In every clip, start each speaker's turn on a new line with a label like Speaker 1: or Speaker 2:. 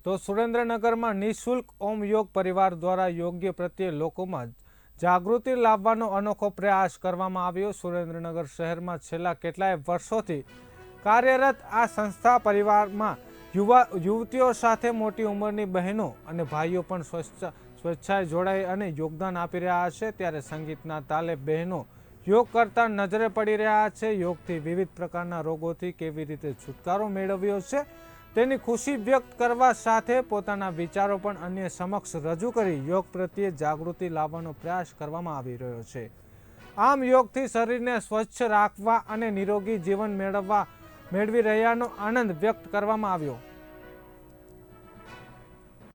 Speaker 1: તો સુરેન્દ્રનગરમાં નિઃશુલ્ક ઓમ યોગ પરિવાર દ્વારા યોગ્ય પ્રત્યે લોકોમાં જાગૃતિ લાવવાનો અનોખો પ્રયાસ કરવામાં આવ્યો। સુરેન્દ્રનગર શહેરમાં છેલ્લા કેટલાય વર્ષોથી કાર્યરત આ સંસ્થા પરિવારમાં યુવતીઓ સાથે મોટી ઉંમરની બહેનો અને ભાઈઓ પણ સ્વેચ્છાએ જોડાઈ અને યોગદાન આપી રહ્યા છે। ત્યારે સંગીતના તાલે બહેનો યોગ કરતા નજરે પડી રહ્યા છે। યોગથી વિવિધ પ્રકારના રોગોથી કેવી રીતે છુટકારો મેળવ્યો છે તેની ખુશી વ્યક્ત કરવા સાથે પોતાના વિચારો પણ અન્ય સમક્ષ રજૂ કરી યોગ પ્રત્યે જાગૃતિ લાવવાનો પ્રયાસ કરવામાં આવી રહ્યો છે। આમ યોગથી શરીરને સ્વચ્છ રાખવા અને નિરોગી જીવન મેળવી રહ્યાનો આનંદ વ્યક્ત કરવામાં આવ્યો।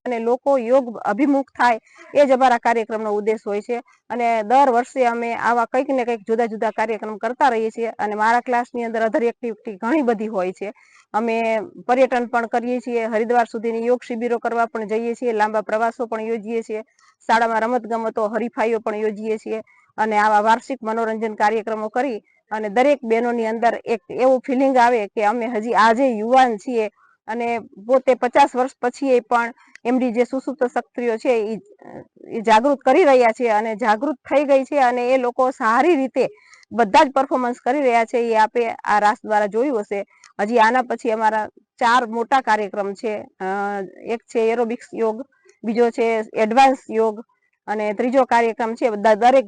Speaker 2: અને લોકો યોગ અભિમુખ થાય એ જ અમારા કાર્યક્રમનો ઉદ્દેશ હોય છે અને દર વર્ષે અમે આવા કંઈક ને કંઈક જુદા જુદા કાર્યક્રમ કરતા રહીએ છીએ અને મારા ક્લાસની અંદર અધર એક્ટિવિટી ઘણી બધી હોય છે। અમે પર્યટન પણ કરીએ છીએ, હરિદ્વાર સુધીની યોગ શિબિરો કરવા પણ જઈએ છીએ, લાંબા પ્રવાસો પણ યોજીએ છીએ, શાળામાં રમત ગમતો હરીફાઈઓ પણ યોજીએ છીએ અને આવા વાર્ષિક મનોરંજન કાર્યક્રમો કરી અને દરેક બહેનોની અંદર એક એવું ફિલિંગ આવે કે અમે હજી આજે યુવાન છીએ અને પોતે 50 વર્ષ પછી પણ એમની જે સુસુપ્ત શક્તિઓ છે એ જાગૃત કરી રહ્યા છે અને જાગૃત થઈ ગઈ છે અને એ લોકો સારી રીતે બધા જ પરફોર્મન્સ કરી રહ્યા છે। એ આપણે આ રાસ દ્વારા જોયું હશે। હજી આના પછી અમારા 4 મોટા કાર્યક્રમ છે। એક છે એરોબિક્સ યોગ, બીજો છે એડવાન્સ યોગ અને ત્રીજો કાર્યક્રમ છે દરેક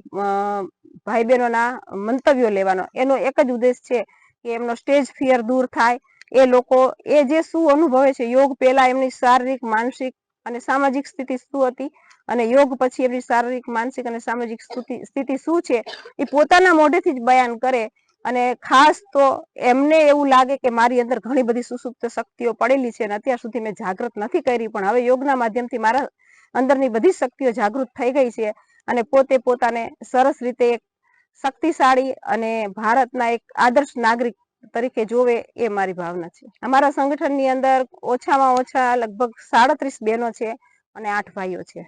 Speaker 2: ભાઈ બહેનોના મંતવ્યો લેવાનો। એનો એક જ ઉદ્દેશ છે કે એમનો સ્ટેજ ફિયર દૂર થાય, એ લોકો એ જે શું અનુભવે છે યોગ પહેલા એમની શારીરિક, માનસિક અને સામાજિક સ્થિતિ શું હતી અને યોગ પછી એમની શારીરિક, માનસિક અને સામાજિક સ્થિતિ શું છે એ પોતાના મોઢેથી જ બયાન કરે અને ખાસ તો એમને એવું લાગે કે મારી અંદર ઘણી બધી સુસુપ્ત શક્તિઓ પડેલી છે અને અત્યાર સુધી મેં જાગૃત નથી કરી પણ હવે યોગના માધ્યમથી મારા અંદરની બધી શક્તિઓ જાગૃત થઈ ગઈ છે અને પોતે પોતાને સરસ રીતે એક શક્તિશાળી અને ભારતના એક આદર્શ નાગરિક તરીકે જોવે એ મારી ભાવના છે। અમારા સંગઠનની અંદર ઓછામાં ઓછા લગભગ 37 બહેનો છે અને 8 ભાઈઓ છે।